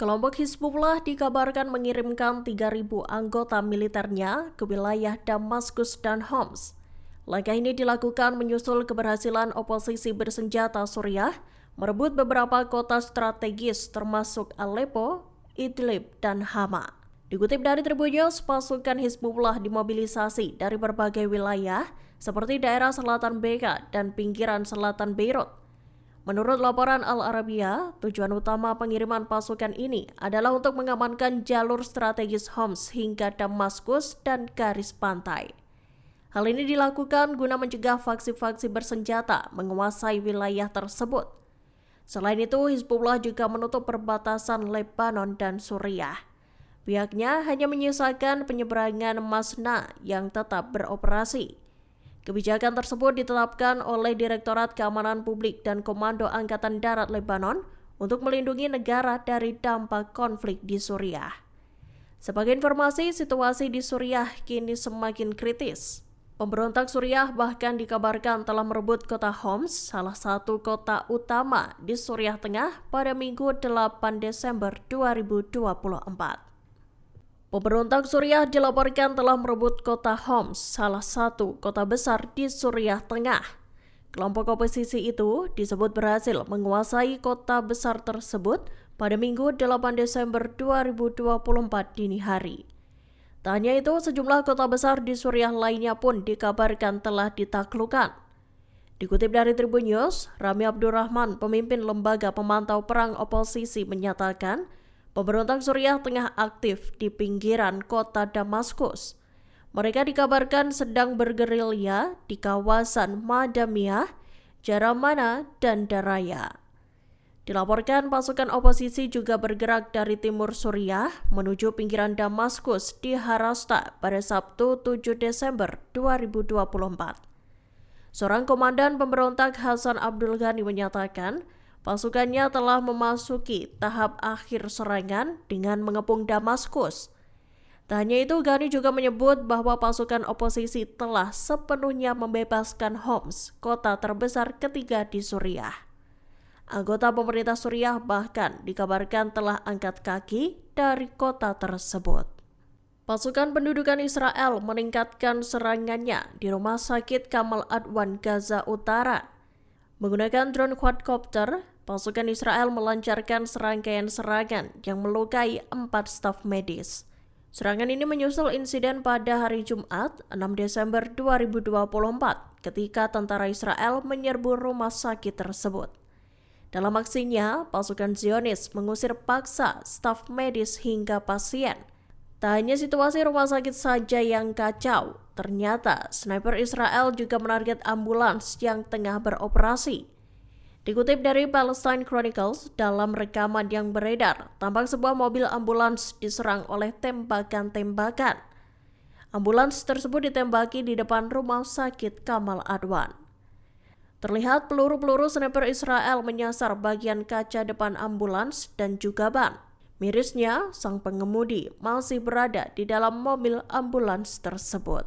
Kelompok Hizbullah dikabarkan mengirimkan 3.000 anggota militernya ke wilayah Damaskus dan Homs. Langkah ini dilakukan menyusul keberhasilan oposisi bersenjata Suriah merebut beberapa kota strategis termasuk Aleppo, Idlib, dan Hama. Dikutip dari Tribun News, pasukan Hizbullah dimobilisasi dari berbagai wilayah seperti daerah selatan Bekaa dan pinggiran selatan Beirut. Menurut laporan Al Arabiya, tujuan utama pengiriman pasukan ini adalah untuk mengamankan jalur strategis Homs hingga Damaskus dan garis pantai. Hal ini dilakukan guna mencegah faksi-faksi bersenjata menguasai wilayah tersebut. Selain itu, Hizbullah juga menutup perbatasan Lebanon dan Suriah. Pihaknya hanya menyisakan penyeberangan Masna yang tetap beroperasi. Kebijakan tersebut ditetapkan oleh Direktorat Keamanan Publik dan Komando Angkatan Darat Lebanon untuk melindungi negara dari dampak konflik di Suriah. Sebagai informasi, situasi di Suriah kini semakin kritis. Pemberontak Suriah bahkan dikabarkan telah merebut kota Homs, salah satu kota utama di Suriah Tengah, pada Minggu 8 Desember 2024. Pemberontak Suriah dilaporkan telah merebut kota Homs, salah satu kota besar di Suriah Tengah. Kelompok oposisi itu disebut berhasil menguasai kota besar tersebut pada Minggu 8 Desember 2024 dini hari. Tak hanya itu, sejumlah kota besar di Suriah lainnya pun dikabarkan telah ditaklukkan. Dikutip dari Tribun News, Rami Abdurrahman, pemimpin lembaga pemantau perang oposisi, menyatakan pemberontak Suriah tengah aktif di pinggiran kota Damaskus. Mereka dikabarkan sedang bergerilya di kawasan Madamiyah, Jaramana, dan Daraya. Dilaporkan pasukan oposisi juga bergerak dari timur Suriah menuju pinggiran Damaskus di Harasta pada Sabtu 7 Desember 2024. Seorang komandan pemberontak Hasan Abdul Ghani menyatakan pasukannya telah memasuki tahap akhir serangan dengan mengepung Damaskus. Tak hanya itu, Ghani juga menyebut bahwa pasukan oposisi telah sepenuhnya membebaskan Homs, kota terbesar ketiga di Suriah. Anggota pemerintah Suriah bahkan dikabarkan telah angkat kaki dari kota tersebut. Pasukan pendudukan Israel meningkatkan serangannya di Rumah Sakit Kamal Adwan, Gaza Utara. Menggunakan drone quadcopter, pasukan Israel melancarkan serangkaian serangan yang melukai 4 staf medis. Serangan ini menyusul insiden pada hari Jumat, 6 Desember 2024, ketika tentara Israel menyerbu rumah sakit tersebut. Dalam aksinya, pasukan Zionis mengusir paksa staf medis hingga pasien. Tak hanya situasi rumah sakit saja yang kacau, ternyata sniper Israel juga menarget ambulans yang tengah beroperasi. Dikutip dari Palestine Chronicles, dalam rekaman yang beredar, tampak sebuah mobil ambulans diserang oleh tembakan-tembakan. Ambulans tersebut ditembaki di depan rumah sakit Kamal Adwan. Terlihat peluru-peluru sniper Israel menyasar bagian kaca depan ambulans dan juga ban. Mirisnya, sang pengemudi masih berada di dalam mobil ambulans tersebut.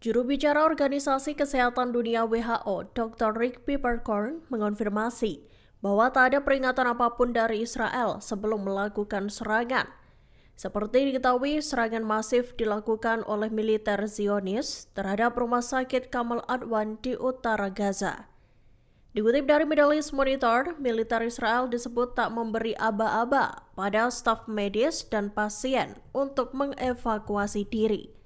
Juru bicara Organisasi Kesehatan Dunia WHO, Dr. Rick Peppercorn, mengonfirmasi bahwa tak ada peringatan apapun dari Israel sebelum melakukan serangan. Seperti diketahui, serangan masif dilakukan oleh militer Zionis terhadap rumah sakit Kamal Adwan di utara Gaza. Dikutip dari Middle East Monitor, militer Israel disebut tak memberi aba-aba pada staf medis dan pasien untuk mengevakuasi diri.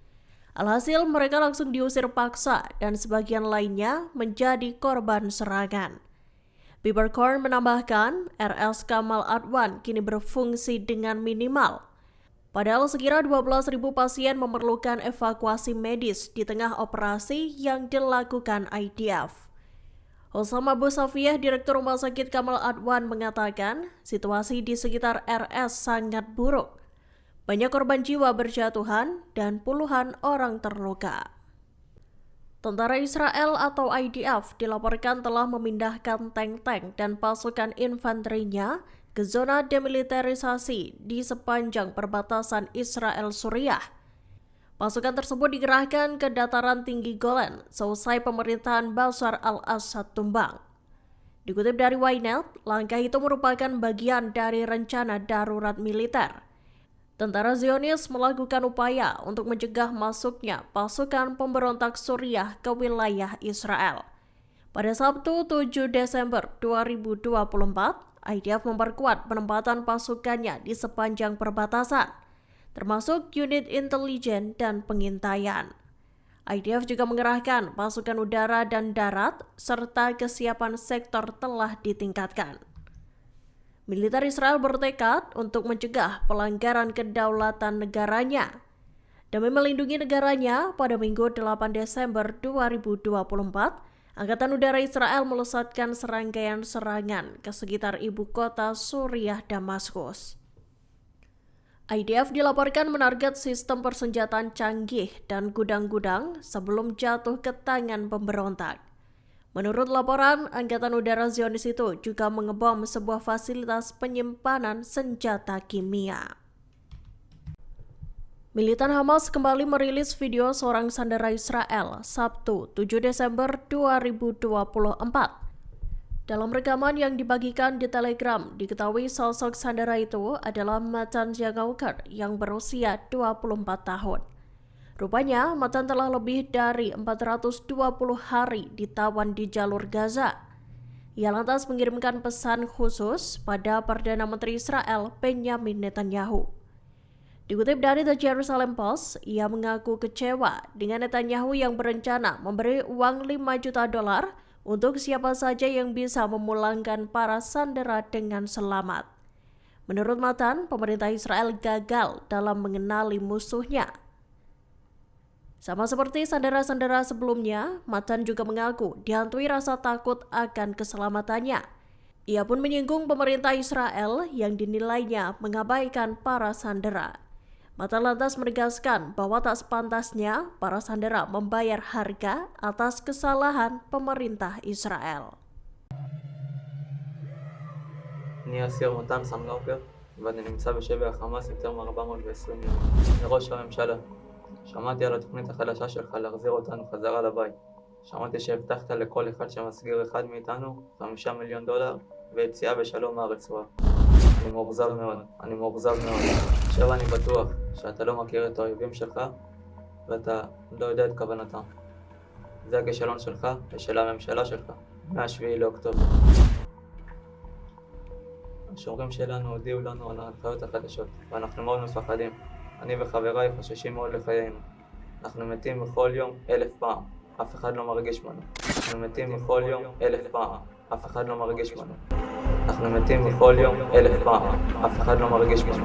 Alhasil mereka langsung diusir paksa dan sebagian lainnya menjadi korban serangan. Bibercorn menambahkan, RS Kamal Adwan kini berfungsi dengan minimal. Padahal sekira 12.000 pasien memerlukan evakuasi medis di tengah operasi yang dilakukan IDF. Hosam Abu Safiyah, Direktur Rumah Sakit Kamal Adwan, mengatakan situasi di sekitar RS sangat buruk. Banyak korban jiwa berjatuhan dan puluhan orang terluka. Tentara Israel atau IDF dilaporkan telah memindahkan tank-tank dan pasukan infanterinya ke zona demilitarisasi di sepanjang perbatasan Israel-Suriah. Pasukan tersebut dikerahkan ke dataran tinggi Golan seusai pemerintahan Bashar al-Assad tumbang. Dikutip dari Ynet, langkah itu merupakan bagian dari rencana darurat militer. Tentara Zionis melakukan upaya untuk mencegah masuknya pasukan pemberontak Suriah ke wilayah Israel. Pada Sabtu 7 Desember 2024, IDF memperkuat penempatan pasukannya di sepanjang perbatasan, termasuk unit intelijen dan pengintaian. IDF juga mengerahkan pasukan udara dan darat, serta kesiapan sektor telah ditingkatkan. Militer Israel bertekad untuk mencegah pelanggaran kedaulatan negaranya. Demi melindungi negaranya, pada Minggu 8 Desember 2024, Angkatan Udara Israel melesatkan serangkaian serangan ke sekitar ibu kota Suriah, Damaskus. IDF dilaporkan menarget sistem persenjataan canggih dan gudang-gudang sebelum jatuh ke tangan pemberontak. Menurut laporan, Angkatan Udara Zionis itu juga mengebom sebuah fasilitas penyimpanan senjata kimia. Militan Hamas kembali merilis video seorang sandera Israel Sabtu 7 Desember 2024. Dalam rekaman yang dibagikan di Telegram, diketahui sosok sandera itu adalah Matan Jagauker yang berusia 24 tahun. Rupanya, Matan telah lebih dari 420 hari ditawan di jalur Gaza. Ia lantas mengirimkan pesan khusus pada Perdana Menteri Israel Benjamin Netanyahu. Dikutip dari The Jerusalem Post, ia mengaku kecewa dengan Netanyahu yang berencana memberi uang $5 juta untuk siapa saja yang bisa memulangkan para sandera dengan selamat. Menurut Matan, pemerintah Israel gagal dalam mengenali musuhnya. Sama seperti sandera-sandera sebelumnya, Matan juga mengaku dihantui rasa takut akan keselamatannya. Ia pun menyinggung pemerintah Israel yang dinilainya mengabaikan para sandera. Matan lantas menegaskan bahwa tak sepantasnya para sandera membayar harga atas kesalahan pemerintah Israel. אני אסיר מתן סמגאוקר, ואני נמצא בשבי החמאס יותר מ-420 יום. לראש הממשלה, שמעתי על התוכנית החדשה שלך להחזיר אותנו חזרה לבית. שמעתי שהבטחת לכל אחד שמסגיר אחד מאיתנו $5 מיליון ויציאה בשלום מהרצועה. אני מאוכזב מאוד. עכשיו אני בטוח שאתה לא מכיר את האויבים שלך ואתה לא יודע את כוונתם. זה הכישלון שלך ושל הממשלה שלך מ-7 לאוקטובר. השומרים שלנו הודיעו לנו על ההנחיות החדשות ואנחנו מאוד מפחדים. אני וחבריי חוששים מאוד לחיינו. אנחנו מתים בכל יום 1,000 פעם, אף אחד לא מרגיש בנו. אנחנו מתים בכל יום 1,000 פעם, אף אחד לא מרגיש בנו. אנחנו מתים בכל יום 1,000 פעם, אף אחד לא מרגיש בנו.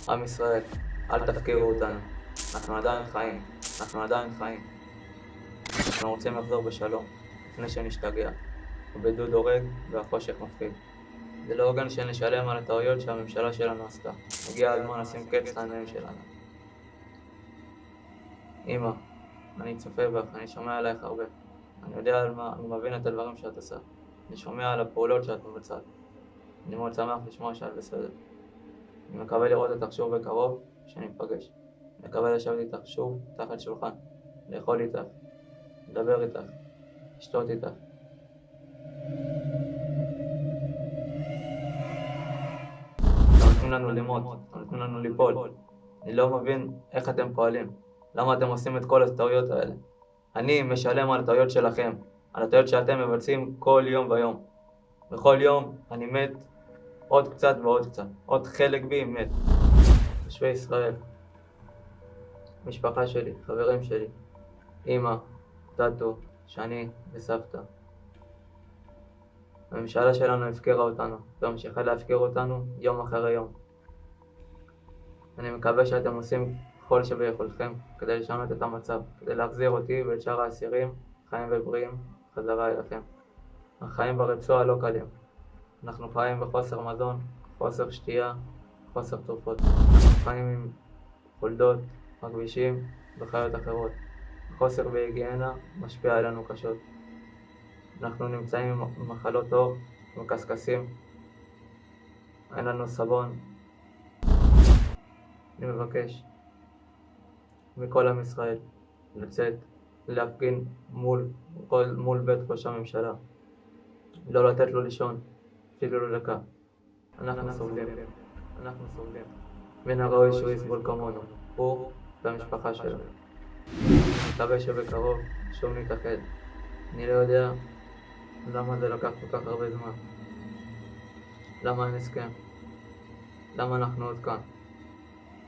עם ישראל, אל תפקירו אותנו. אנחנו עדיין חיים. אנחנו רוצים לחזור בשלום, לפני שנשתגע. הבידוד הורג והחושך מפחיד. זה לא הוגן שנשלם על הטעויות שהממשלה שלנו עשתה. הגיע הזמן לשים קץ לעיניים שלנו. אמא, אני צופה בך, אני שומע עלייך הרבה. אני יודע על מה, אני מבין את הדברים שאת עושה. אני שומע על הפעולות שאת מבצעת. אני מאוד שמח לשמוע שאת בסדר. אני מקווה לראות אותך שוב בקרוב, כשניפגש. אני מקווה לשבת איתך שוב תחת שולחן, לאכול איתך, לדבר איתך, לשתות איתך. נותנים לנו למות, נותנים לנו ליפול. אני לא מבין איך אתם פועלים. למה אתם עושים את כל הטעויות האלה? אני משלם על הטעויות שלכם, על הטעויות שאתם מבצעים כל יום ויום. בכל יום אני מת עוד קצת ועוד קצת. עוד חלק בי מת. תושבי ישראל, משפחה שלי, חברים שלי, אמא, טאטו, שני וסבתא. הממשלה שלנו הפקירה אותנו, וממשיכה להפקיר אותנו יום אחרי יום. אני מקווה שאתם עושים כל שביכולתכם כדי לשנות את המצב, כדי להחזיר אותי ואת שאר האסירים, חיים ובריאים, חזרה אליכם. החיים ברצועה לא קלים. אנחנו חיים בחוסר מזון, חוסר שתייה, חוסר תרופות. אנחנו חיים עם חולדות, בכבישים וחיות אחרות. החוסר בהיגיינה משפיע עלינו קשות. אנחנו נמצאים עם מחלות עור ומקסקסים. אין לנו סבון. אני מבקש מכל עם ישראל לצאת, להפגין מול בית ראש הממשלה. לא לתת לו לישון, אפילו לא דקה. אנחנו סובלים. מן הראוי שהוא יסבול כמונו, הוא והמשפחה שלו. אני מקווה שבקרוב שוב נתאחד. אני לא יודע למה זה לקח כל כך הרבה זמן. למה אין הסכם? למה אנחנו עוד כאן?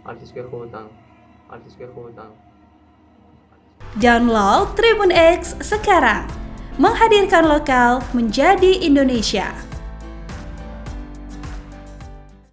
אל תשכחו אותנו. Download Tribun X sekarang, menghadirkan lokal menjadi Indonesia.